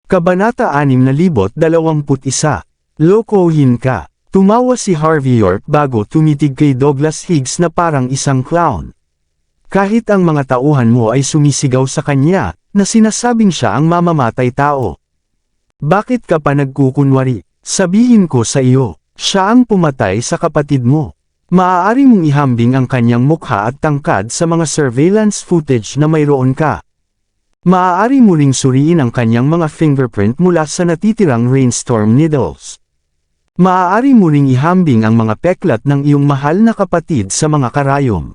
Kabanata 621. Lokohin ka. Tumawa si Harvey York bago tumitig kay Douglas Higgs na parang isang clown. Kahit ang mga tauhan mo ay sumisigaw sa kanya, na sinasabing siya ang mamamatay tao. Bakit ka pa nagkukunwari? Sabihin ko sa iyo, siya ang pumatay sa kapatid mo. Maaari mong ihambing ang kanyang mukha at tangkad sa mga surveillance footage na mayroon ka. Maaari mo ring suriin ang kanyang mga fingerprint mula sa natitirang rainstorm needles. Maaari mo ring ihambing ang mga peklat ng iyong mahal na kapatid sa mga karayom.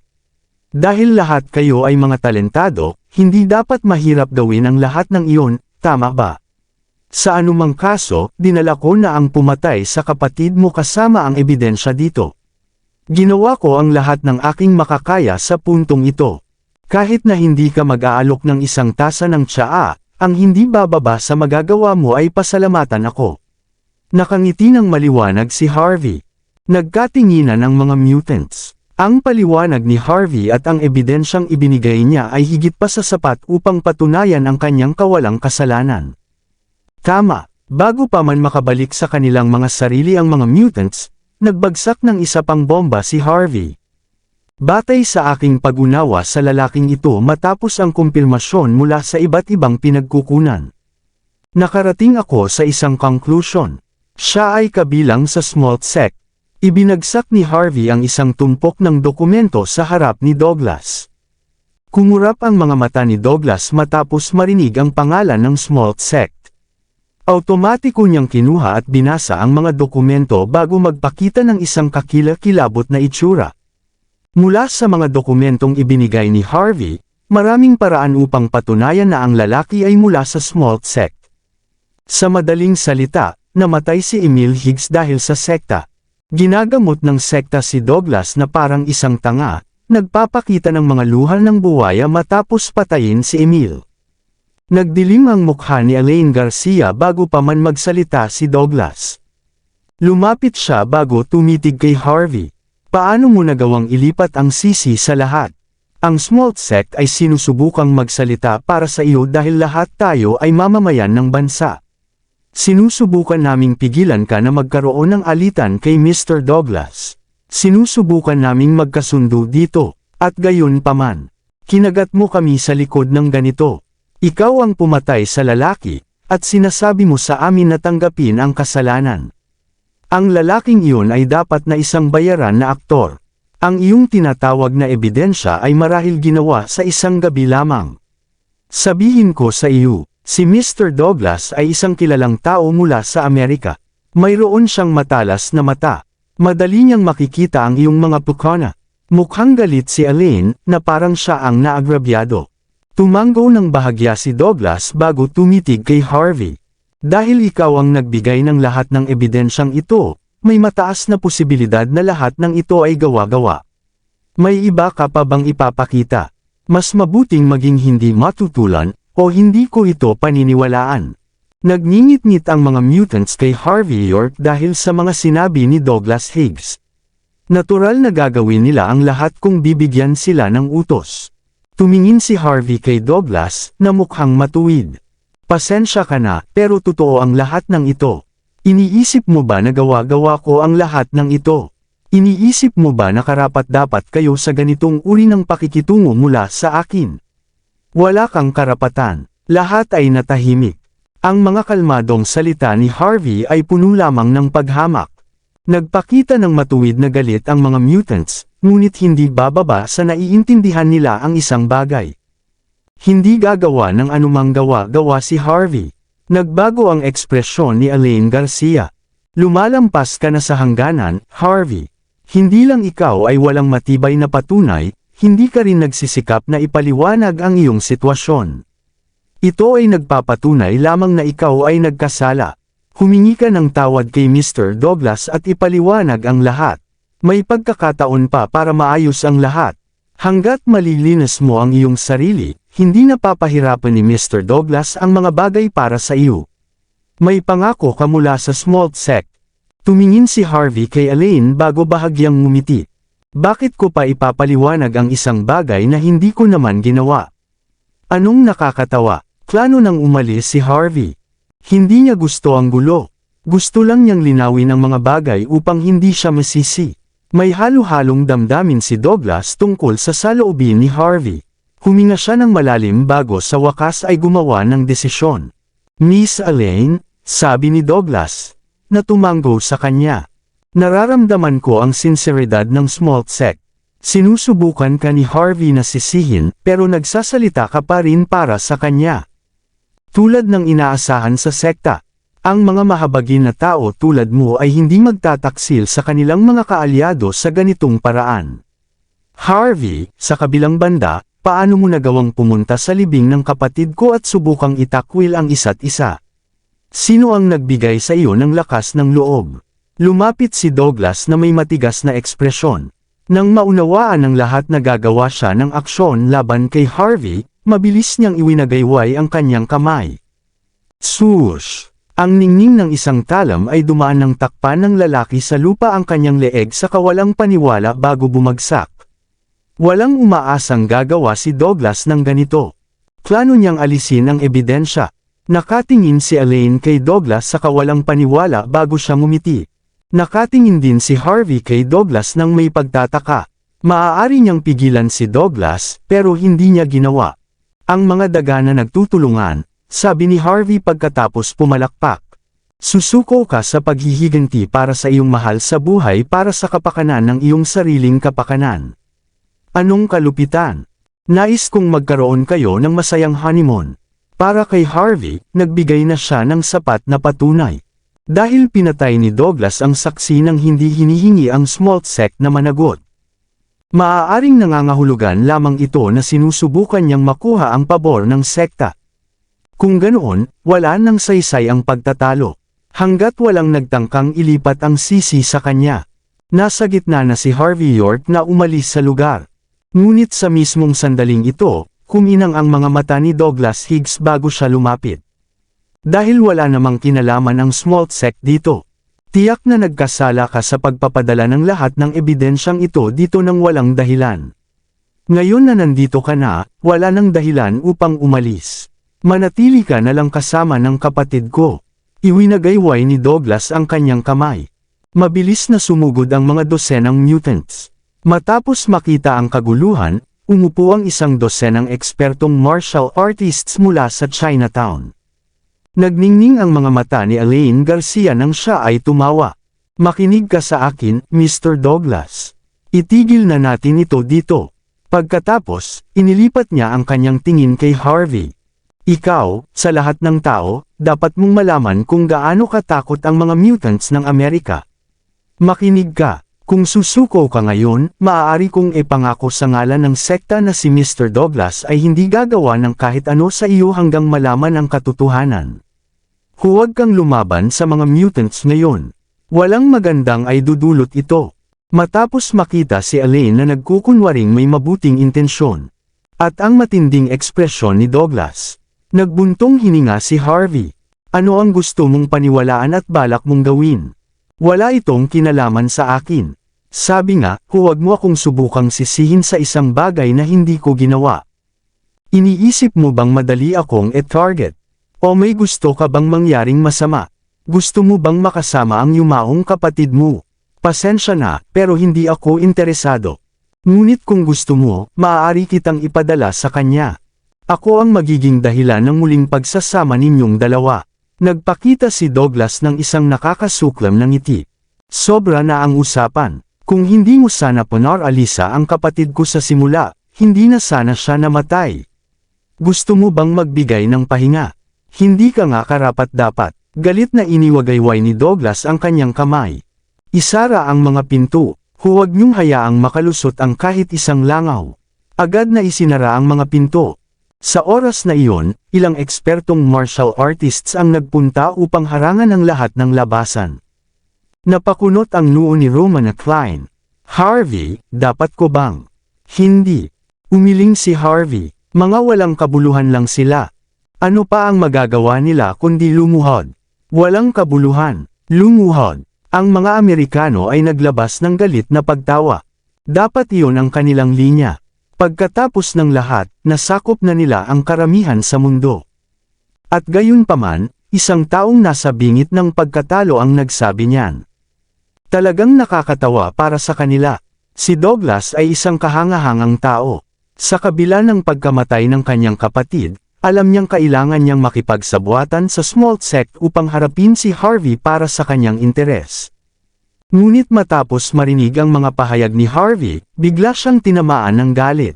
Dahil lahat kayo ay mga talentado, hindi dapat mahirap gawin ang lahat ng iyon, tama ba? Sa anumang kaso, dinala ko na ang pumatay sa kapatid mo kasama ang ebidensya dito. Ginawa ko ang lahat ng aking makakaya sa puntong ito. Kahit na hindi ka mag-aalok ng isang tasa ng tsaa, ang hindi bababa sa magagawa mo ay pasalamatan ako. Nakangiti ng maliwanag si Harvey. Nagkatinginan ang mga mutants. Ang paliwanag ni Harvey at ang ebidensyang ibinigay niya ay higit pa sa sapat upang patunayan ang kanyang kawalang kasalanan. Tama, bago pa man makabalik sa kanilang mga sarili ang mga mutants, nagbagsak ng isa pang bomba si Harvey. Batay sa aking pag-unawa sa lalaking ito matapos ang kumpirmasyon mula sa iba't ibang pinagkukunan. Nakarating ako sa isang conclusion. Siya ay kabilang sa Smalt sect. Ibinagsak ni Harvey ang isang tumpok ng dokumento sa harap ni Douglas. Kumurap ang mga mata ni Douglas matapos marinig ang pangalan ng Smalt sect. Automatiko niyang kinuha at binasa ang mga dokumento bago magpakita ng isang kakilakilabot na itsura. Mula sa mga dokumentong ibinigay ni Harvey, maraming paraan upang patunayan na ang lalaki ay mula sa Smalt sect. Sa madaling salita, namatay si Emil Higgs dahil sa sekta. Ginagamot ng sekta si Douglas na parang isang tanga, nagpapakita ng mga luha ng buwaya matapos patayin si Emil. Nagdilim ang mukha ni Elaine Garcia bago pa man magsalita si Douglas. Lumapit siya bago tumitig kay Harvey. Paano mo nagawang ilipat ang sisi sa lahat? Ang Smalt sect ay sinusubukang magsalita para sa iyo dahil lahat tayo ay mamamayan ng bansa. Sinusubukan naming pigilan ka na magkaroon ng alitan kay Mr. Douglas. Sinusubukan naming magkasundo dito, at gayon paman. Kinagat mo kami sa likod ng ganito. Ikaw ang pumatay sa lalaki, at sinasabi mo sa amin na tanggapin ang kasalanan. Ang lalaking iyon ay dapat na isang bayaran na aktor. Ang iyong tinatawag na ebidensya ay marahil ginawa sa isang gabi lamang. Sabihin ko sa iyo, si Mr. Douglas ay isang kilalang tao mula sa Amerika. Mayroon siyang matalas na mata. Madali niyang makikita ang iyong mga pukana. Mukhang galit si Elaine, na parang siya ang naagrabyado. Tumango ng bahagya si Douglas bago tumitig kay Harvey. Dahil ikaw ang nagbigay ng lahat ng ebidensyang ito, may mataas na posibilidad na lahat ng ito ay gawa-gawa. May iba ka pa bang ipapakita? Mas mabuting maging hindi matutulan, o hindi ko ito paniniwalaan. Nagngingit-ngit ang mga mutants kay Harvey York dahil sa mga sinabi ni Douglas Higgs. Natural na gagawin nila ang lahat kung bibigyan sila ng utos. Tumingin si Harvey kay Douglas, na mukhang matuwid. Pasensya ka na, pero totoo ang lahat ng ito. Iniisip mo ba na gawa-gawa ko ang lahat ng ito? Iniisip mo ba na karapat-dapat kayo sa ganitong uri ng pakikitungo mula sa akin? Wala kang karapatan. Lahat ay natahimik. Ang mga kalmadong salita ni Harvey ay puno lamang ng paghamak. Nagpakita ng matuwid na galit ang mga mutants, ngunit hindi bababa sa naiintindihan nila ang isang bagay. Hindi gagawa ng anumang gawa-gawa si Harvey. Nagbago ang ekspresyon ni Elaine Garcia. Lumalampas ka na sa hangganan, Harvey. Hindi lang ikaw ay walang matibay na patunay, hindi ka rin nagsisikap na ipaliwanag ang iyong sitwasyon. Ito ay nagpapatunay lamang na ikaw ay nagkasala. Humingi ka ng tawad kay Mr. Douglas at ipaliwanag ang lahat. May pagkakataon pa para maayos ang lahat. Hanggat malilinis mo ang iyong sarili, hindi napapahirapan ni Mr. Douglas ang mga bagay para sa iyo. May pangako ka mula sa Smalt sect. Tumingin si Harvey kay Elaine bago bahagyang ngumiti. Bakit ko pa ipapaliwanag ang isang bagay na hindi ko naman ginawa? Anong nakakatawa? Plano nang umalis si Harvey. Hindi niya gusto ang gulo. Gusto lang niyang linawin ang mga bagay upang hindi siya masisi. May halo-halong damdamin si Douglas tungkol sa saloobin ni Harvey. Huminga siya ng malalim bago sa wakas ay gumawa ng desisyon. Miss Elaine, sabi ni Douglas, na tumanggo sa kanya. Nararamdaman ko ang sinseridad ng Smoltsek. Sinusubukan ka ni Harvey na sisihin pero nagsasalita ka pa rin para sa kanya. Tulad ng inaasahan sa sekta, ang mga mahabagin na tao tulad mo ay hindi magtataksil sa kanilang mga kaalyado sa ganitong paraan. Harvey, sa kabilang banda, paano mo nagawang pumunta sa libing ng kapatid ko at subukang itakwil ang isa't isa? Sino ang nagbigay sa iyo ng lakas ng loob? Lumapit si Douglas na may matigas na ekspresyon. Nang maunawaan ng lahat na gagawa siya ng aksyon laban kay Harvey, mabilis niyang iwinagayway ang kanyang kamay. Swoosh! Ang ningning ng isang talam ay dumaan ng takpan ng lalaki sa lupa ang kanyang leeg sa kawalang paniwala bago bumagsak. Walang umaasang gagawa si Douglas ng ganito. Plano niyang alisin ang ebidensya. Nakatingin si Elaine kay Douglas sa kawalang paniwala bago siya ngumiti. Nakatingin din si Harvey kay Douglas nang may pagtataka. Maaari niyang pigilan si Douglas pero hindi niya ginawa. Ang mga daga na nagtutulungan, sabi ni Harvey pagkatapos pumalakpak. Susuko ka sa paghihiganti para sa iyong mahal sa buhay para sa kapakanan ng iyong sariling kapakanan. Anong kalupitan? Nais kong magkaroon kayo ng masayang honeymoon. Para kay Harvey, nagbigay na siya ng sapat na patunay. Dahil pinatay ni Douglas ang saksi nang hindi hinihingi ang Smoltsek na managot. Maaaring nangangahulugan lamang ito na sinusubukan niyang makuha ang pabor ng sekta. Kung ganoon, wala nang saysay ang pagtatalo. Hanggat walang nagtangkang ilipat ang sisi sa kanya. Nasa gitna na si Harvey York na umalis sa lugar. Ngunit sa mismong sandaling ito, kuminang ang mga mata ni Douglas Higgs bago siya lumapit. Dahil wala namang kinalaman ang Smoltsek dito. Tiyak na nagkasala ka sa pagpapadala ng lahat ng ebidensyang ito dito nang walang dahilan. Ngayon na nandito ka na, wala nang dahilan upang umalis. Manatili ka na lang kasama ng kapatid ko. Iwinagayway ni Douglas ang kanyang kamay. Mabilis na sumugod ang mga dosenang mutants. Matapos makita ang kaguluhan, umupo ang isang dosenang ekspertong martial artists mula sa Chinatown. Nagningning ang mga mata ni Elaine Garcia nang siya ay tumawa. Makinig ka sa akin, Mr. Douglas. Itigil na natin ito dito. Pagkatapos, inilipat niya ang kanyang tingin kay Harvey. Ikaw, sa lahat ng tao, dapat mong malaman kung gaano katakot ang mga mutants ng Amerika. Makinig ka, kung susuko ka ngayon, maaari kong ipangako sa ngalan ng sekta na si Mr. Douglas ay hindi gagawa ng kahit ano sa iyo hanggang malaman ang katotohanan. Huwag kang lumaban sa mga mutants ngayon. Walang magandang ay dudulot ito. Matapos makita si Elaine na nagkukunwaring may mabuting intensyon. At ang matinding ekspresyon ni Douglas. Nagbuntong hininga si Harvey. Ano ang gusto mong paniwalaan at balak mong gawin? Wala itong kinalaman sa akin. Sabi nga, huwag mo akong subukang sisihin sa isang bagay na hindi ko ginawa. Iniisip mo bang madali akong e-target? O may gusto ka bang mangyaring masama? Gusto mo bang makasama ang yumaong kapatid mo? Pasensya na, pero hindi ako interesado. Ngunit kung gusto mo, maaari kitang ipadala sa kanya. Ako ang magiging dahilan ng muling pagsasama ninyong dalawa. Nagpakita si Douglas ng isang nakakasuklam na ngiti. Sobra na ang usapan. Kung hindi mo sana ponaralisa ang kapatid ko sa simula, hindi na sana siya namatay. Gusto mo bang magbigay ng pahinga? Hindi ka nga karapat-dapat. Galit na iniwagayway ni Douglas ang kanyang kamay. Isara ang mga pinto. Huwag niyong hayaang makalusot ang kahit isang langaw. Agad na isinara ang mga pinto. Sa oras na iyon, ilang ekspertong martial artists ang nagpunta upang harangan ang lahat ng labasan. Napakunot ang noo ni Roman na Klein. Harvey, dapat ko bang? Hindi. Umiling si Harvey. Mga walang kabuluhan lang sila. Ano pa ang magagawa nila kundi lumuhod? Walang kabuluhan. Lumuhod. Ang mga Amerikano ay naglabas ng galit na pagtawa. Dapat iyon ang kanilang linya. Pagkatapos ng lahat, nasakop na nila ang karamihan sa mundo. At gayunpaman, isang taong nasa bingit ng pagkatalo ang nagsabi niyan. Talagang nakakatawa para sa kanila. Si Douglas ay isang kahangahangang tao. Sa kabila ng pagkamatay ng kanyang kapatid, alam niyang kailangan niyang makipagsabuatan sa small sect upang harapin si Harvey para sa kanyang interes. Ngunit matapos marinig ang mga pahayag ni Harvey, bigla siyang tinamaan ng galit.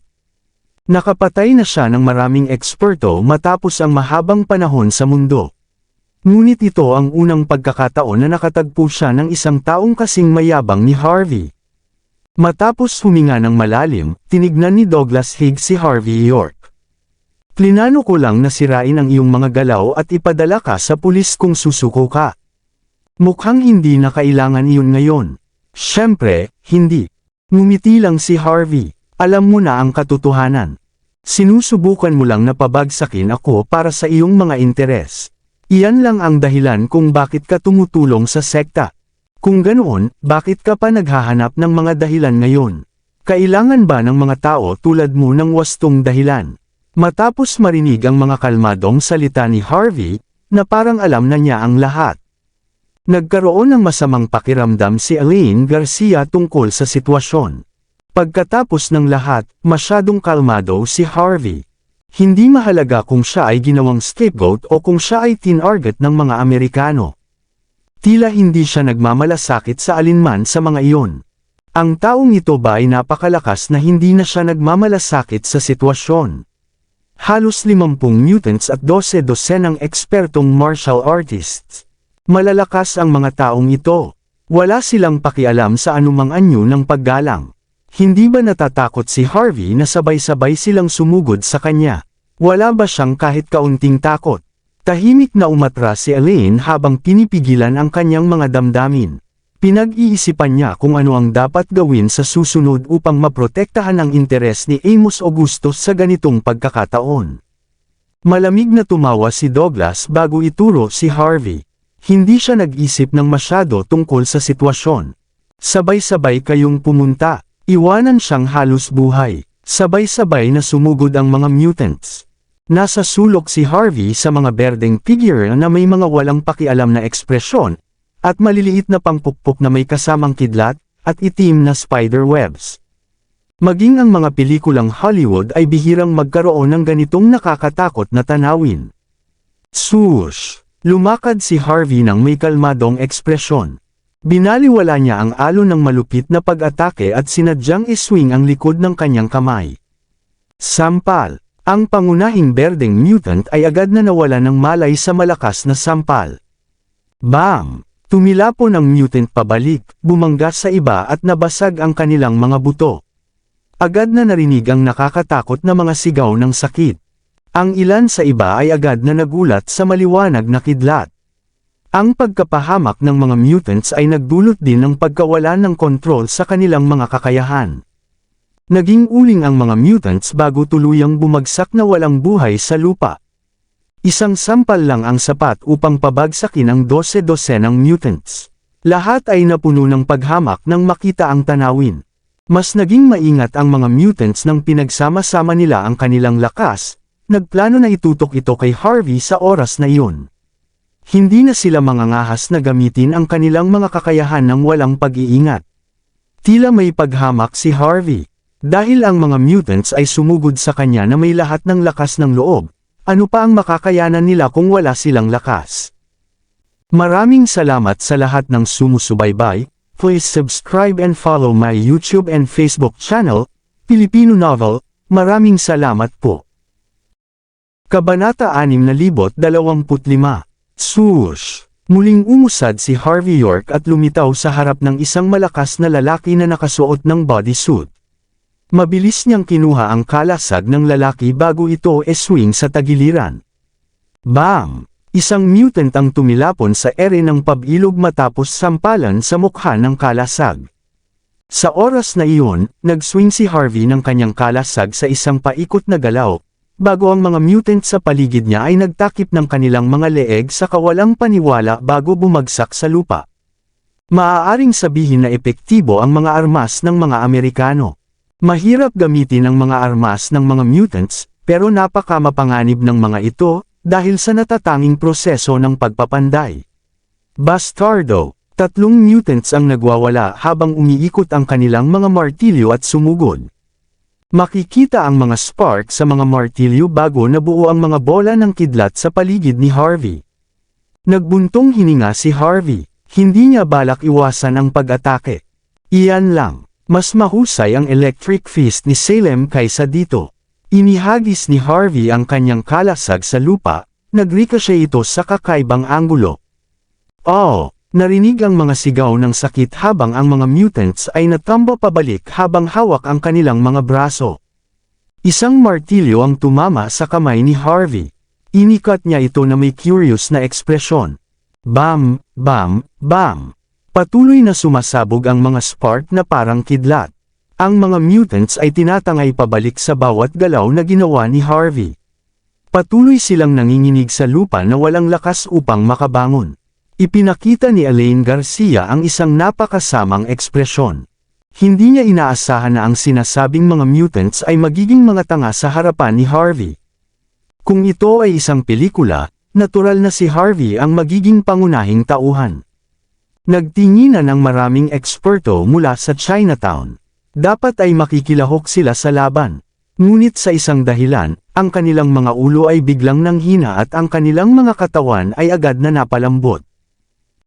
Nakapatay na siya ng maraming eksperto matapos ang mahabang panahon sa mundo. Ngunit ito ang unang pagkakataon na nakatagpo siya ng isang taong kasing mayabang ni Harvey. Matapos huminga ng malalim, tinignan ni Douglas Higgs si Harvey York. Plinano ko lang na sirain ang iyong mga galaw at ipadala ka sa pulis kung susuko ka. Mukhang hindi na kailangan iyon ngayon. Siyempre, hindi. Ngumiti lang si Harvey. Alam mo na ang katotohanan. Sinusubukan mo lang na pabagsakin ako para sa iyong mga interes. Iyan lang ang dahilan kung bakit ka tumutulong sa sekta. Kung ganoon, bakit ka pa naghahanap ng mga dahilan ngayon? Kailangan ba ng mga tao tulad mo ng wastong dahilan? Matapos marinig ang mga kalmadong salita ni Harvey, na parang alam na niya ang lahat. Nagkaroon ng masamang pakiramdam si Elaine Garcia tungkol sa sitwasyon. Pagkatapos ng lahat, masyadong kalmado si Harvey. Hindi mahalaga kung siya ay ginawang scapegoat o kung siya ay tinarget ng mga Amerikano. Tila hindi siya nagmamalasakit sa alinman sa mga iyon. Ang taong ito ba ay napakalakas na hindi na siya nagmamalasakit sa sitwasyon. Halos 50 mutants at 12 dosenang ekspertong martial artists. Malalakas ang mga taong ito. Wala silang pakialam sa anumang anyo ng paggalang. Hindi ba natatakot si Harvey na sabay-sabay silang sumugod sa kanya? Wala ba siyang kahit kaunting takot? Tahimik na umatras si Elaine habang pinipigilan ang kanyang mga damdamin. Pinag-iisipan niya kung ano ang dapat gawin sa susunod upang maprotektahan ang interes ni Amos Augustus sa ganitong pagkakataon. Malamig na tumawa si Douglas bago ituro si Harvey. Hindi siya nag-isip ng masyado tungkol sa sitwasyon. Sabay-sabay kayong pumunta. Iwanan siyang halos buhay. Sabay-sabay na sumugod ang mga mutants. Nasa sulok si Harvey sa mga berdeng figure na may mga walang pakialam na ekspresyon, at maliliit na pangpukpok na may kasamang kidlat, at itim na spider webs. Maging ang mga pelikulang Hollywood ay bihirang magkaroon ng ganitong nakakatakot na tanawin. Swoosh! Lumakad si Harvey ng may kalmadong ekspresyon. Binaliwala niya ang alon ng malupit na pag-atake at sinadyang iswing ang likod ng kanyang kamay. Sampal! Ang pangunahing berdeng mutant ay agad na nawala ng malay sa malakas na sampal. Bam! Tumilapon ang mutant pabalik, bumangga sa iba at nabasag ang kanilang mga buto. Agad na narinig ang nakakatakot na mga sigaw ng sakit. Ang ilan sa iba ay agad na nagulat sa maliwanag na kidlat. Ang pagkapahamak ng mga mutants ay nagdulot din ng pagkawala ng kontrol sa kanilang mga kakayahan. Naging uling ang mga mutants bago tuluyang bumagsak na walang buhay sa lupa. Isang sampal lang ang sapat upang pabagsakin ang 12 dosenang mutants. Lahat ay napuno ng paghamak nang makita ang tanawin. Mas naging maingat ang mga mutants nang pinagsama-sama nila ang kanilang lakas, nagplano na itutok ito kay Harvey sa oras na iyon. Hindi na sila mangangahas na gamitin ang kanilang mga kakayahan ng walang pag-iingat. Tila may paghamak si Harvey. Dahil ang mga mutants ay sumugod sa kanya na may lahat ng lakas ng loob, ano pa ang makakayanan nila kung wala silang lakas? Maraming salamat sa lahat ng sumusubaybay. Please subscribe and follow my YouTube and Facebook channel, Filipino Novel. Maraming salamat po. Kabanata 6025. Swoosh! Muling umusad si Harvey York at lumitaw sa harap ng isang malakas na lalaki na nakasuot ng bodysuit. Mabilis niyang kinuha ang kalasag ng lalaki bago ito eswing sa tagiliran. Bam! Isang mutant ang tumilapon sa ere ng pabilog matapos sampalan sa mukha ng kalasag. Sa oras na iyon, nagswing si Harvey ng kanyang kalasag sa isang paikot na galaw, bago ang mga mutant sa paligid niya ay nagtakip ng kanilang mga leeg sa kawalang paniwala bago bumagsak sa lupa. Maaaring sabihin na epektibo ang mga armas ng mga Amerikano. Mahirap gamitin ang mga armas ng mga mutants, pero napakamapanganib ng mga ito, dahil sa natatanging proseso ng pagpapanday. Bastardo, 3 mutants ang nagwawala habang umiikot ang kanilang mga martilyo at sumugod. Makikita ang mga spark sa mga martilyo bago nabuo ang mga bola ng kidlat sa paligid ni Harvey. Nagbuntong hininga si Harvey, hindi niya balak iwasan ang pag-atake. Iyan lang, mas mahusay ang electric fist ni Salem kaysa dito. Inihagis ni Harvey ang kanyang kalasag sa lupa, nag-ricochet ito sa kakaibang anggulo. Oh! Narinig ang mga sigaw ng sakit habang ang mga mutants ay natambo pabalik habang hawak ang kanilang mga braso. Isang martilyo ang tumama sa kamay ni Harvey. Inikat niya ito na may curious na ekspresyon. Bam, bam, bam. Patuloy na sumasabog ang mga spark na parang kidlat. Ang mga mutants ay tinatangay pabalik sa bawat galaw na ginawa ni Harvey. Patuloy silang nanginginig sa lupa na walang lakas upang makabangon. Ipinakita ni Elaine Garcia ang isang napakasamang ekspresyon. Hindi niya inaasahan na ang sinasabing mga mutants ay magiging mga tanga sa harapan ni Harvey. Kung ito ay isang pelikula, natural na si Harvey ang magiging pangunahing tauhan. Nagtinginan ang maraming eksperto mula sa Chinatown. Dapat ay makikilahok sila sa laban. Ngunit sa isang dahilan, ang kanilang mga ulo ay biglang nanghina at ang kanilang mga katawan ay agad na napalambot.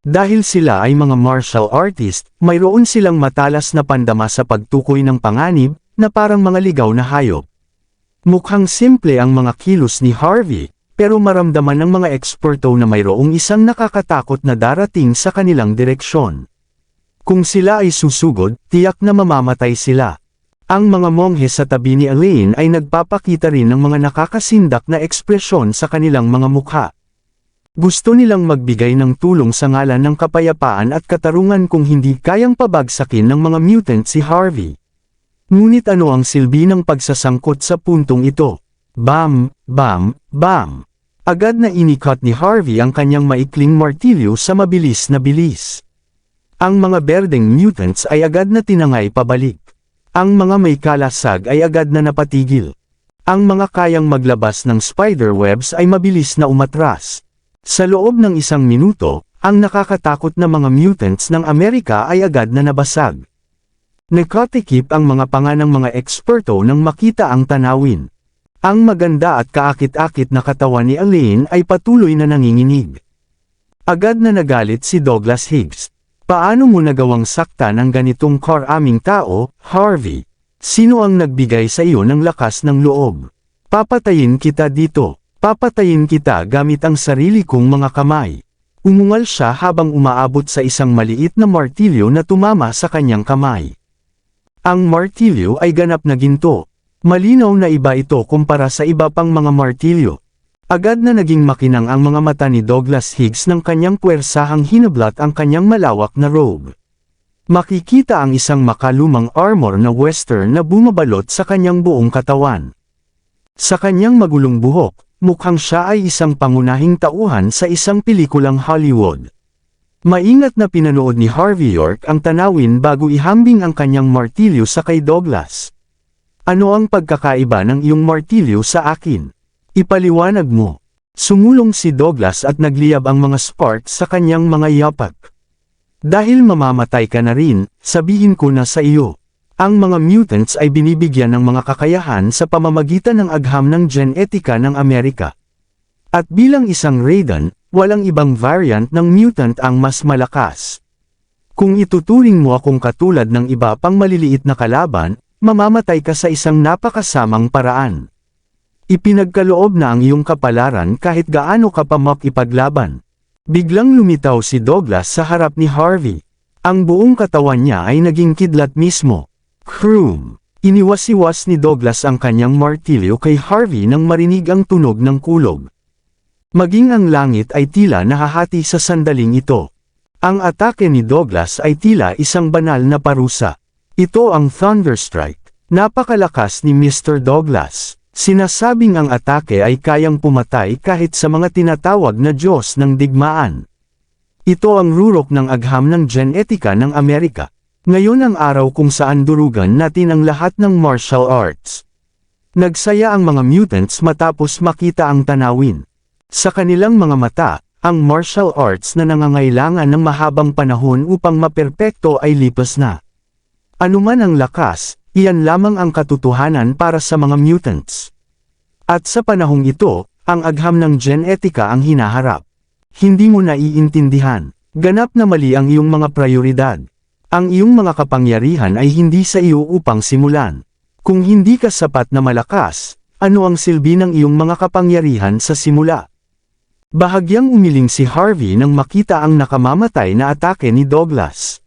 Dahil sila ay mga martial artist, mayroon silang matalas na pandama sa pagtukoy ng panganib, na parang mga ligaw na hayop. Mukhang simple ang mga kilos ni Harvey, pero maramdaman ng mga eksperto na mayroong isang nakakatakot na darating sa kanilang direksyon. Kung sila ay susugod, tiyak na mamamatay sila. Ang mga monghe sa tabi ni Elaine ay nagpapakita rin ng mga nakakasindak na ekspresyon sa kanilang mga mukha. Gusto nilang magbigay ng tulong sa ngalan ng kapayapaan at katarungan kung hindi kayang pabagsakin ng mga mutant si Harvey. Ngunit ano ang silbi ng pagsasangkot sa puntong ito? Bam, bam, bam. Agad na inikat ni Harvey ang kanyang maikling martilyo sa mabilis na bilis. Ang mga berdeng mutants ay agad na tinangay pabalik. Ang mga may kalasag ay agad na napatigil. Ang mga kayang maglabas ng spiderwebs ay mabilis na umatras. Sa loob ng 1 minuto, ang nakakatakot na mga mutants ng Amerika ay agad na nabasag. Nakatikip ang mga panga ng mga eksperto nang makita ang tanawin. Ang maganda at kaakit-akit na katawan ni Elaine ay patuloy na nanginginig. Agad na nagalit si Douglas Higgs. Paano mo nagawang sakta ng ganitong karaming tao, Harvey? Sino ang nagbigay sa iyo ng lakas ng loob? Papatayin kita dito. Papatayin kita gamit ang sarili kong mga kamay. Umungal siya habang umaabot sa isang maliit na martilyo na tumama sa kanyang kamay. Ang martilyo ay ganap na ginto. Malinaw na iba ito kumpara sa iba pang mga martilyo. Agad na naging makinang ang mga mata ni Douglas Higgs ng kanyang puwersahang hinablat ang kanyang malawak na robe. Makikita ang isang makalumang armor na western na bumabalot sa kanyang buong katawan. Sa kanyang magulong buhok, mukhang siya ay isang pangunahing tauhan sa isang pelikulang Hollywood. Maingat na pinanood ni Harvey York ang tanawin bago ihambing ang kanyang martilyo sa kay Douglas. Ano ang pagkakaiba ng iyong martilyo sa akin? Ipaliwanag mo. Sumulong si Douglas at nagliyab ang mga sparks sa kanyang mga yapak. Dahil mamamatay ka na rin, sabihin ko na sa iyo. Ang mga mutants ay binibigyan ng mga kakayahan sa pamamagitan ng agham ng genetika ng Amerika. At bilang isang Raiden, walang ibang variant ng mutant ang mas malakas. Kung ituturing mo akong katulad ng iba pang maliliit na kalaban, mamamatay ka sa isang napakasamang paraan. Ipinagkaloob na ang iyong kapalaran kahit gaano ka pa makipaglaban. Biglang lumitaw si Douglas sa harap ni Harvey. Ang buong katawan niya ay naging kidlat mismo. Kroom! Iniwas-iwas ni Douglas ang kanyang martilyo kay Harvey nang marinig ang tunog ng kulog. Maging ang langit ay tila nahahati sa sandaling ito. Ang atake ni Douglas ay tila isang banal na parusa. Ito ang Thunderstrike. Napakalakas ni Mr. Douglas. Sinasabing ang atake ay kayang pumatay kahit sa mga tinatawag na Diyos ng digmaan. Ito ang rurok ng agham ng genetika ng Amerika. Ngayon ang araw kung saan durugan natin ang lahat ng martial arts. Nagsaya ang mga mutants matapos makita ang tanawin. Sa kanilang mga mata, ang martial arts na nangangailangan ng mahabang panahon upang maperpekto ay lipas na. Anuman ang lakas, iyan lamang ang katotohanan para sa mga mutants. At sa panahong ito, ang agham ng genetika ang hinaharap. Hindi mo naiintindihan. Ganap na mali ang iyong mga prioridad. Ang iyong mga kapangyarihan ay hindi sa iyo upang simulan. Kung hindi ka sapat na malakas, ano ang silbi ng iyong mga kapangyarihan sa simula? Bahagyang umiling si Harvey nang makita ang nakamamatay na atake ni Douglas.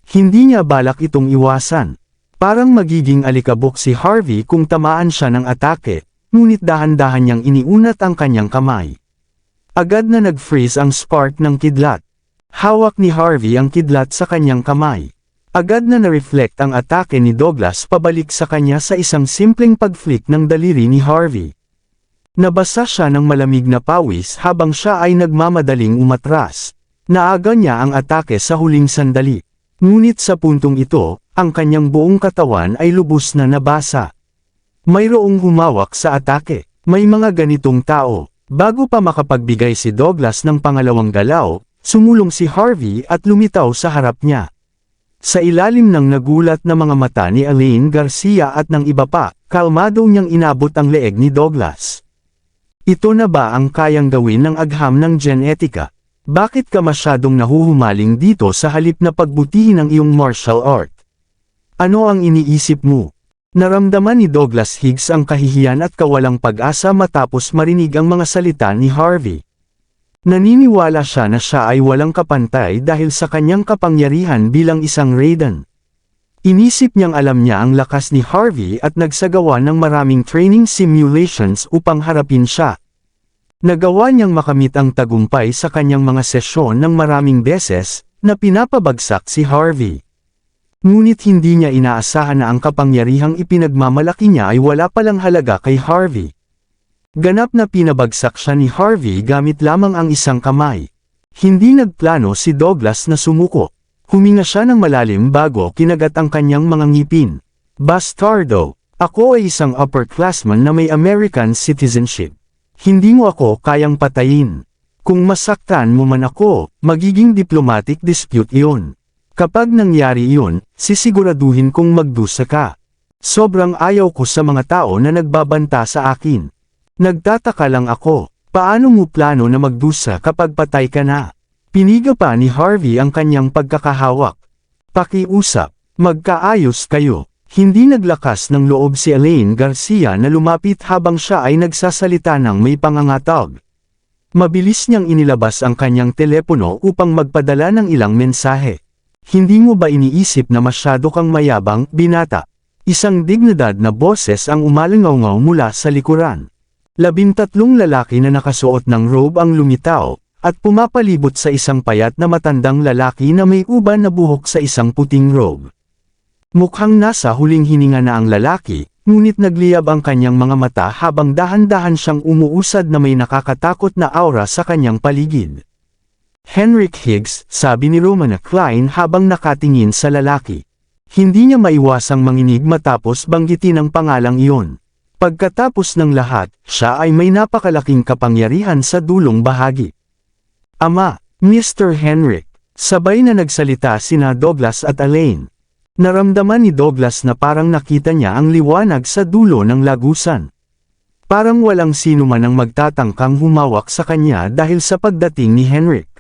Hindi niya balak itong iwasan. Parang magiging alikabok si Harvey kung tamaan siya ng atake, ngunit dahan-dahan niyang iniunat ang kanyang kamay. Agad na nag-freeze ang spark ng kidlat. Hawak ni Harvey ang kidlat sa kanyang kamay. Agad na na-reflect ang atake ni Douglas pabalik sa kanya sa isang simpleng pag-flick ng daliri ni Harvey. Nabasa siya ng malamig na pawis habang siya ay nagmamadaling umatras. Naaga niya ang atake sa huling sandali. Ngunit sa puntong ito, ang kanyang buong katawan ay lubos na nabasa. Mayroong humawak sa atake. May mga ganitong tao. Bago pa makapagbigay si Douglas ng pangalawang galaw, sumulong si Harvey at lumitaw sa harap niya. Sa ilalim ng nagulat na mga mata ni Elaine Garcia at ng iba pa, kalmado niyang inabot ang leeg ni Douglas. Ito na ba ang kayang gawin ng agham ng genetika? Bakit ka masyadong nahuhumaling dito sa halip na pagbutihin ang iyong martial art? Ano ang iniisip mo? Naramdaman ni Douglas Higgs ang kahihiyan at kawalang pag-asa matapos marinig ang mga salita ni Harvey. Naniniwala siya na siya ay walang kapantay dahil sa kanyang kapangyarihan bilang isang Raiden. Inisip niyang alam niya ang lakas ni Harvey at nagsagawa ng maraming training simulations upang harapin siya. Nagawa niyang makamit ang tagumpay sa kanyang mga sesyon ng maraming beses, na pinapabagsak si Harvey. Ngunit hindi niya inaasahan na ang kapangyarihang ipinagmamalaki niya ay wala palang halaga kay Harvey. Ganap na pinabagsak siya ni Harvey gamit lamang ang isang kamay. Hindi nagplano si Douglas na sumuko. Huminga siya ng malalim bago kinagat ang kanyang mga ngipin. Bastardo, ako ay isang upperclassman na may American citizenship. Hindi mo ako kayang patayin. Kung masaktan mo man ako, magiging diplomatic dispute iyon. Kapag nangyari iyon, sisiguraduhin kong magdusa ka. Sobrang ayaw ko sa mga tao na nagbabanta sa akin. Nagtataka lang ako, paano mo plano na magdusa kapag patay ka na? Piniga pa ni Harvey ang kanyang pagkakahawak. Pakiusap, magkaayos kayo. Hindi naglakas ng loob si Elaine Garcia na lumapit habang siya ay nagsasalita ng may pangangatag. Mabilis niyang inilabas ang kanyang telepono upang magpadala ng ilang mensahe. Hindi mo ba iniisip na masyado kang mayabang, binata? Isang dignidad na boses ang umalingaw-ngaw mula sa likuran. 13 lalaki na nakasuot ng robe ang lumitaw, at pumapalibot sa isang payat na matandang lalaki na may uban na buhok sa isang puting robe. Mukhang nasa huling hininga na ang lalaki, ngunit nagliyab ang kanyang mga mata habang dahan-dahan siyang umuusad na may nakakatakot na aura sa kanyang paligid. Henrik Higgs, sabi ni Romana Klein habang nakatingin sa lalaki. Hindi niya maiwasang manginig matapos banggitin ang pangalang iyon. Pagkatapos ng lahat, siya ay may napakalaking kapangyarihan sa dulong bahagi. Ama, Mr. Henrik, sabay na nagsalita sina Douglas at Elaine. Naramdaman ni Douglas na parang nakita niya ang liwanag sa dulo ng lagusan. Parang walang sino man ang magtatangkang humawak sa kanya dahil sa pagdating ni Henrik.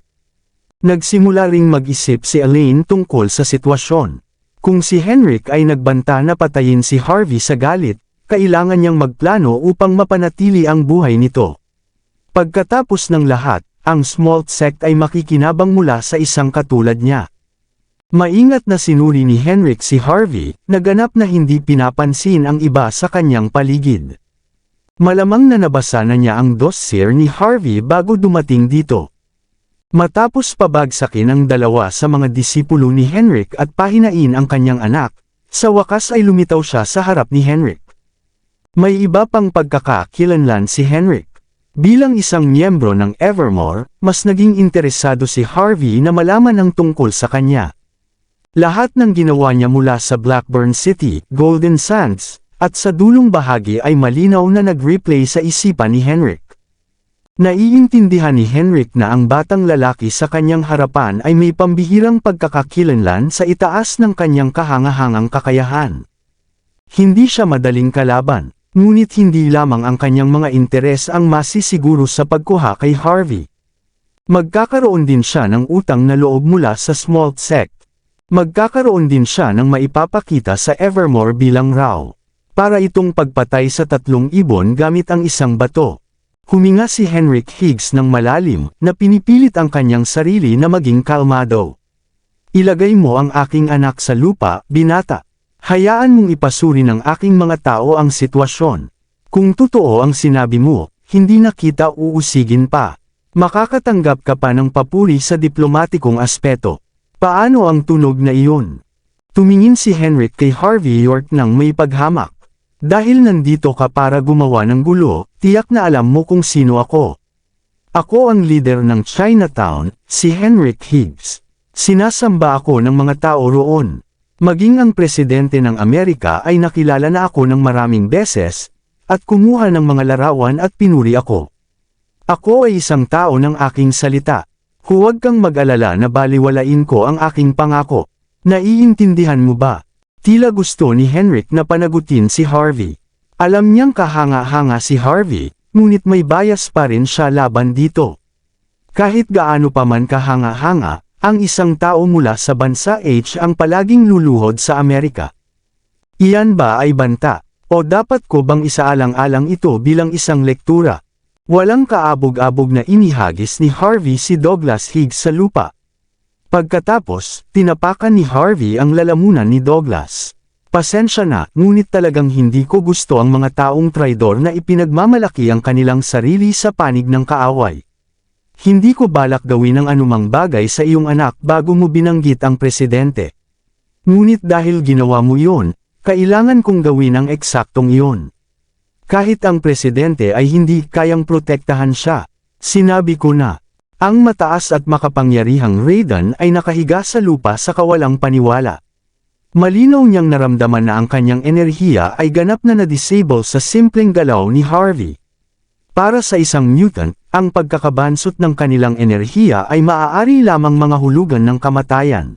Nagsimula ring mag-isip si Elaine tungkol sa sitwasyon. Kung si Henrik ay nagbanta na patayin si Harvey sa galit, kailangan niyang magplano upang mapanatili ang buhay nito. Pagkatapos ng lahat, ang Smalt Sect ay makikinabang mula sa isang katulad niya. Maingat na sinuri ni Henrik si Harvey, naganap na hindi pinapansin ang iba sa kanyang paligid. Malamang na nabasa na niya ang dossier ni Harvey bago dumating dito. Matapos pabagsakin ang dalawa sa mga disipulo ni Henrik at pahinain ang kanyang anak, sa wakas ay lumitaw siya sa harap ni Henrik. May iba pang pagkakakilanlan si Henrik. Bilang isang miyembro ng Evermore, mas naging interesado si Harvey na malaman ang tungkol sa kanya. Lahat ng ginawa niya mula sa Blackburn City, Golden Sands, at sa dulong bahagi ay malinaw na nag-replay sa isipan ni Henrik. Naiintindihan ni Henrik na ang batang lalaki sa kanyang harapan ay may pambihirang pagkakakilanlan sa itaas ng kanyang kahangahangang kakayahan. Hindi siya madaling kalaban, ngunit hindi lamang ang kanyang mga interes ang masisiguro sa pagkuha kay Harvey. Magkakaroon din siya ng utang na loob mula sa Smolt sect. Magkakaroon din siya ng maipapakita sa Evermore bilang raw. Para itong pagpatay sa 3 ibon gamit ang isang bato. Huminga si Henrik Higgs ng malalim na pinipilit ang kanyang sarili na maging kalmado. Ilagay mo ang aking anak sa lupa, binata. Hayaan mong ipasuri ng aking mga tao ang sitwasyon. Kung totoo ang sinabi mo, hindi na kita uusigin pa. Makakatanggap ka pa ng papuri sa diplomatikong aspeto. Paano ang tunog na iyon? Tumingin si Henrik kay Harvey York ng may paghamak. Dahil nandito ka para gumawa ng gulo, tiyak na alam mo kung sino ako. Ako ang leader ng Chinatown, si Henrik Higgs. Sinasamba ako ng mga tao roon. Maging ang presidente ng Amerika ay nakilala na ako ng maraming beses, at kumuha ng mga larawan at pinuri ako. Ako ay isang tao ng aking salita. Huwag kang mag-alala na baliwalain ko ang aking pangako. Naiintindihan mo ba? Tila gusto ni Henrik na panagutin si Harvey. Alam niyang kahanga-hanga si Harvey, ngunit may bias pa rin siya laban dito. Kahit gaano pa man kahanga-hanga, ang isang tao mula sa bansa H ang palaging luluhod sa Amerika. Iyan ba ay banta? O dapat ko bang isaalang-alang ito bilang isang lektura? Walang kaabog-abog na inihagis ni Harvey si Douglas Higgs sa lupa. Pagkatapos, tinapakan ni Harvey ang lalamunan ni Douglas. Pasensya na, ngunit talagang hindi ko gusto ang mga taong traidor na ipinagmamalaki ang kanilang sarili sa panig ng kaaway. Hindi ko balak gawin ang anumang bagay sa iyong anak bago mo binanggit ang presidente. Ngunit dahil ginawa mo iyon, kailangan kong gawin ang eksaktong iyon. Kahit ang presidente ay hindi kayang protektahan siya, sinabi ko na. Ang mataas at makapangyarihang Raiden ay nakahiga sa lupa sa kawalang paniwala. Malinaw niyang naramdaman na ang kanyang enerhiya ay ganap na na-disable sa simpleng galaw ni Harvey. Para sa isang mutant, ang pagkakabansot ng kanilang enerhiya ay maaari lamang mga hulugan ng kamatayan.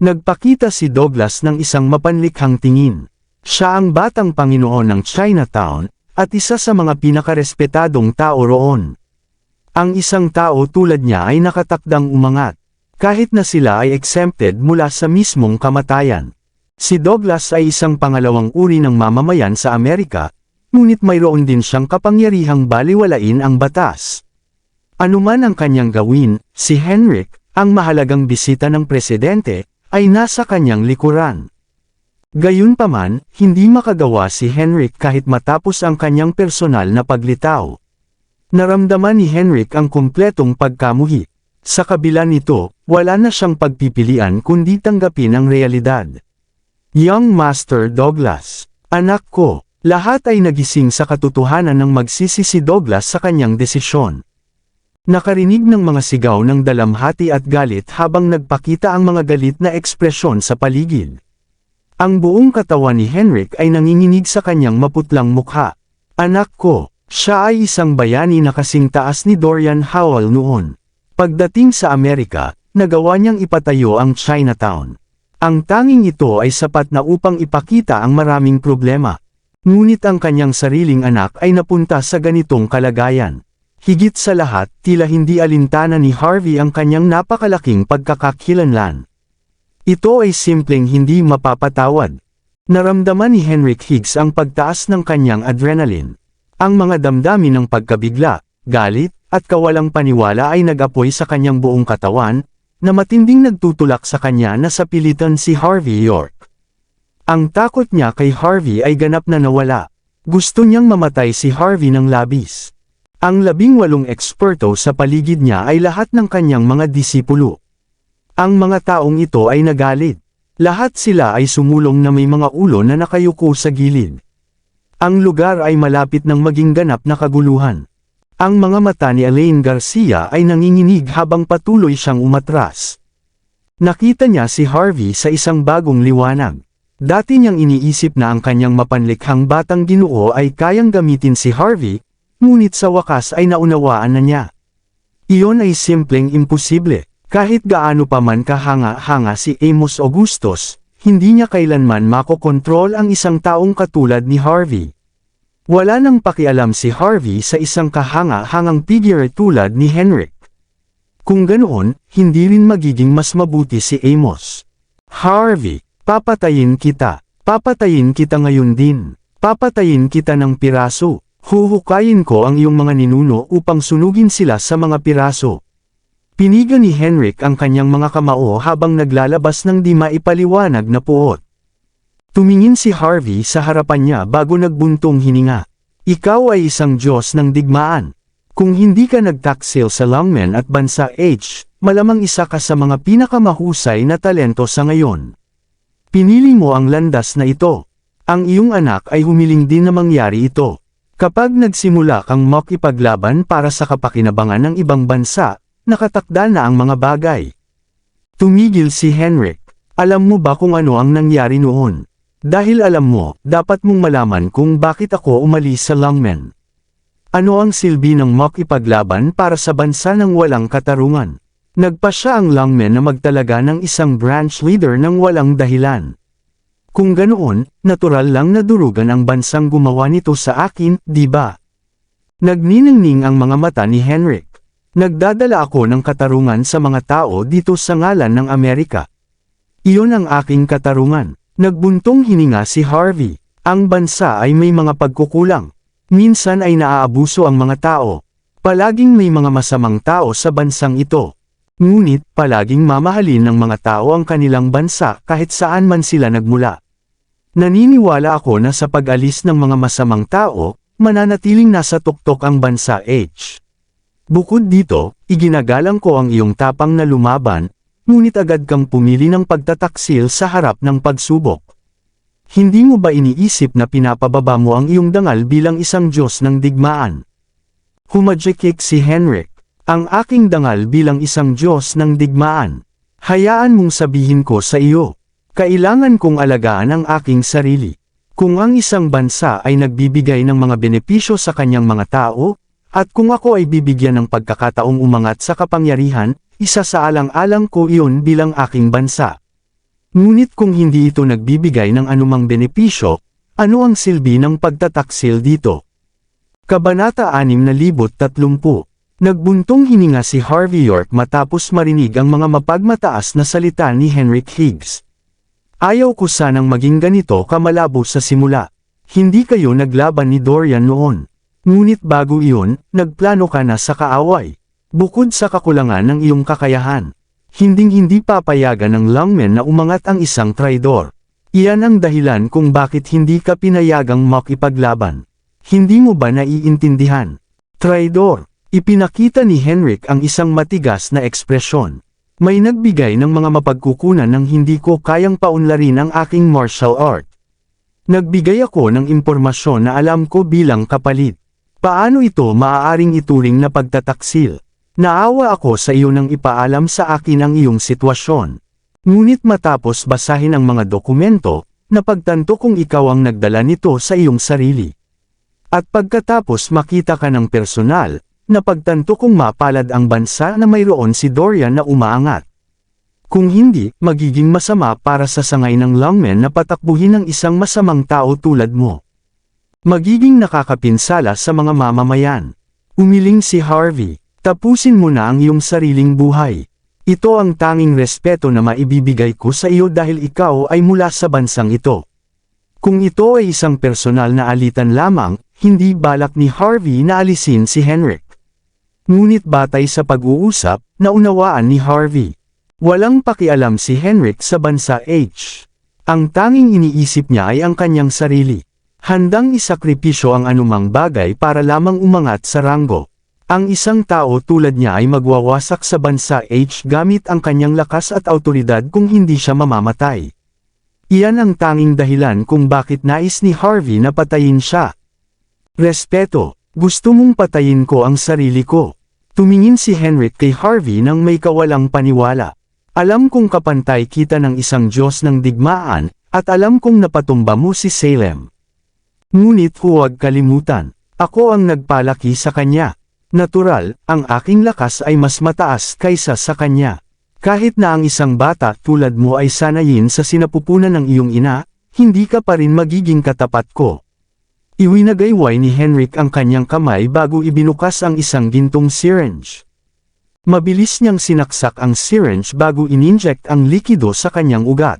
Nagpakita si Douglas ng isang mapanlikhang tingin. Siya ang batang Panginoon ng Chinatown, at isa sa mga pinakarespetadong tao roon. Ang isang tao tulad niya ay nakatakdang umangat, kahit na sila ay exempted mula sa mismong kamatayan. Si Douglas ay isang pangalawang uri ng mamamayan sa Amerika, ngunit mayroon din siyang kapangyarihang baliwalain ang batas. Anuman ang kanyang gawin, si Henrik, ang mahalagang bisita ng presidente, ay nasa kanyang likuran. Gayunpaman, hindi makagawa si Henrik kahit matapos ang kanyang personal na paglitaw. Naramdaman ni Henrik ang kumpletong pagkamuhi. Sa kabila nito, wala na siyang pagpipilian kundi tanggapin ang realidad. Young Master Douglas, anak ko, lahat ay nagising sa katotohanan ng magsisi si Douglas sa kanyang desisyon. Nakarinig ng mga sigaw ng dalamhati at galit habang nagpakita ang mga galit na ekspresyon sa paligid. Ang buong katawan ni Henrik ay nanginginig sa kanyang maputlang mukha. Anak ko, siya ay isang bayani na kasing taas ni Dorian Howell noon. Pagdating sa Amerika, nagawa niyang ipatayo ang Chinatown. Ang tanging ito ay sapat na upang ipakita ang maraming problema. Ngunit ang kanyang sariling anak ay napunta sa ganitong kalagayan. Higit sa lahat, tila hindi alintana ni Harvey ang kanyang napakalaking pagkakakilanlan. Ito ay simpleng hindi mapapatawad. Naramdaman ni Henrik Higgs ang pagtaas ng kanyang adrenaline. Ang mga damdamin ng pagkabigla, galit, at kawalang paniwala ay nag-apoy sa kanyang buong katawan, na matinding nagtutulak sa kanya na sapilitan si Harvey York. Ang takot niya kay Harvey ay ganap na nawala. Gusto niyang mamatay si Harvey ng labis. Ang 18 eksperto sa paligid niya ay lahat ng kanyang mga disipulo. Ang mga taong ito ay nagalit. Lahat sila ay sumulong na may mga ulo na nakayuko sa gilid. Ang lugar ay malapit ng maging ganap na kaguluhan. Ang mga mata ni Elaine Garcia ay nanginginig habang patuloy siyang umatras. Nakita niya si Harvey sa isang bagong liwanag. Dati niyang iniisip na ang kanyang mapanlikhang batang ginoo ay kayang gamitin si Harvey, ngunit sa wakas ay naunawaan na niya. Iyon ay simpleng imposible. Kahit gaano pa man kahanga-hanga si Amos Augustus, hindi niya kailanman makokontrol ang isang taong katulad ni Harvey. Wala nang pakialam si Harvey sa isang kahanga-hangang figure tulad ni Henrik. Kung ganoon, hindi rin magiging mas mabuti si Amos. Harvey, papatayin kita. Papatayin kita ngayon din. Papatayin kita ng piraso. Huhukayin ko ang iyong mga ninuno upang sunugin sila sa mga piraso. Piniga ni Henrik ang kanyang mga kamao habang naglalabas ng di maipaliwanag na puot. Tumingin si Harvey sa harapan niya bago nagbuntong hininga. Ikaw ay isang Diyos ng digmaan. Kung hindi ka nagtaksil sa Longmen at Bansa H, malamang isa ka sa mga pinakamahusay na talento sa ngayon. Pinili mo ang landas na ito. Ang iyong anak ay humiling din na mangyari ito. Kapag nagsimula kang makipaglaban para sa kapakinabangan ng ibang bansa, nakatakda na ang mga bagay. Tumigil si Henrik. Alam mo ba kung ano ang nangyari noon? Dahil alam mo, dapat mong malaman kung bakit ako umalis sa Longmen. Ano ang silbi ng makipaglaban para sa bansa ng walang katarungan? Nagpa siya ang Longmen na magtalaga ng isang branch leader ng walang dahilan. Kung ganoon, natural lang na durugan ang bansang gumawa nito sa akin, di ba? Nagniningning ang mga mata ni Henrik. Nagdadala ako ng katarungan sa mga tao dito sa ngalan ng Amerika. Iyon ang aking katarungan. Nagbuntong hininga si Harvey. Ang bansa ay may mga pagkukulang. Minsan ay naaabuso ang mga tao. Palaging may mga masamang tao sa bansang ito. Ngunit, palaging mamahalin ng mga tao ang kanilang bansa kahit saan man sila nagmula. Naniniwala ako na sa pag-alis ng mga masamang tao, mananatiling nasa tuktok ang Bansa H. Bukod dito, iginagalang ko ang iyong tapang na lumaban, ngunit agad kang pumili ng pagtataksil sa harap ng pagsubok. Hindi mo ba iniisip na pinapababa mo ang iyong dangal bilang isang Diyos ng digmaan? Humajekik si Henrik. Ang aking dangal bilang isang Diyos ng digmaan. Hayaan mong sabihin ko sa iyo. Kailangan kong alagaan ang aking sarili. Kung ang isang bansa ay nagbibigay ng mga benepisyo sa kanyang mga tao, at kung ako ay bibigyan ng pagkakataong umangat sa kapangyarihan, isa sa alang-alang ko iyon bilang aking bansa. Ngunit kung hindi ito nagbibigay ng anumang benepisyo, ano ang silbi ng pagtataksil dito? Kabanata 630. Nagbuntong hininga si Harvey York matapos marinig ang mga mapagmataas na salita ni Henrik Higgs. Ayaw ko sanang maging ganito kamalabo sa simula. Hindi kayo naglaban ni Dorian noon. Ngunit bago iyon, nagplano ka na sa kaaway. Bukod sa kakulangan ng iyong kakayahan, hinding-hindi papayagan ng Longmen na umangat ang isang traidor. Iyan ang dahilan kung bakit hindi ka pinayagang makipaglaban. Hindi mo ba naiintindihan? Traidor. Ipinakita ni Henrik ang isang matigas na ekspresyon. May nagbigay ng mga mapagkukunan ng hindi ko kayang paunlarin ang aking martial art. Nagbigay ako ng impormasyon na alam ko bilang kapalit. Paano ito maaaring ituring na pagtataksil? Naawa ako sa iyo nang ipaalam sa akin ang iyong sitwasyon. Ngunit matapos basahin ang mga dokumento, napagtanto kong ikaw ang nagdala nito sa iyong sarili. At pagkatapos makita ka ng personal, napagtanto kong mapalad ang bansa na mayroon si Dorian na umaangat. Kung hindi, magiging masama para sa sangay ng Longmen na patakbuhin ng isang masamang tao tulad mo. Magiging nakakapinsala sa mga mamamayan. Umiling si Harvey. Tapusin mo na ang iyong sariling buhay. Ito ang tanging respeto na maibibigay ko sa iyo dahil ikaw ay mula sa bansang ito. Kung ito ay isang personal na alitan lamang, hindi balak ni Harvey na alisin si Henrik. Ngunit batay sa pag-uusap, naunawaan ni Harvey. Walang pakialam si Henrik sa Bansa H. Ang tanging iniisip niya ay ang kanyang sarili. Handang isakripisyo ang anumang bagay para lamang umangat sa ranggo. Ang isang tao tulad niya ay magwawasak sa Bansa H gamit ang kanyang lakas at awtoridad kung hindi siya mamamatay. Iyan ang tanging dahilan kung bakit nais ni Harvey na patayin siya. Respeto. Gusto mong patayin ko ang sarili ko. Tumingin si Henrik kay Harvey nang may kawalang paniwala. Alam kong kapantay kita ng isang Diyos ng digmaan, at alam kong napatumba mo si Salem. Ngunit huwag kalimutan, Ako ang nagpalaki sa kanya. Natural, ang aking lakas ay mas mataas kaysa sa kanya. Kahit na ang isang bata tulad mo ay sanayin sa sinapupunan ng iyong ina, hindi ka pa rin magiging katapat ko. Iwinagayway ni Henrik ang kanyang kamay bago ibinukas ang isang gintong syringe. Mabilis niyang sinaksak ang syringe bago ininject ang likido sa kanyang ugat.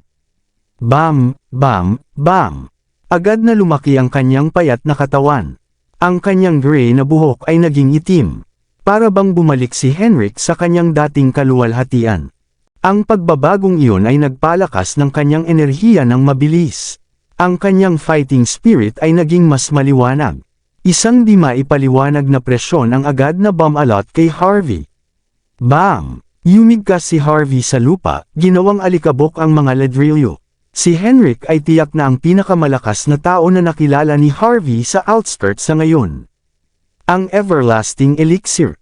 Bam, bam, bam. Agad na lumaki ang kanyang payat na katawan. Ang kanyang gray na buhok ay naging itim. Para bang bumalik si Henrik sa kanyang dating kaluwalhatian. Ang pagbabagong iyon ay nagpalakas ng kanyang enerhiya ng mabilis. Ang kanyang fighting spirit ay naging mas maliwanag. Isang di maipaliwanag na presyon ang agad na bumalot kay Harvey. Bam! Yumigkas si Harvey sa lupa, ginawang alikabok ang mga ladrillo. Si Henrik ay tiyak na ang pinakamalakas na tao na nakilala ni Harvey sa outskirts sa ngayon. Ang everlasting elixir.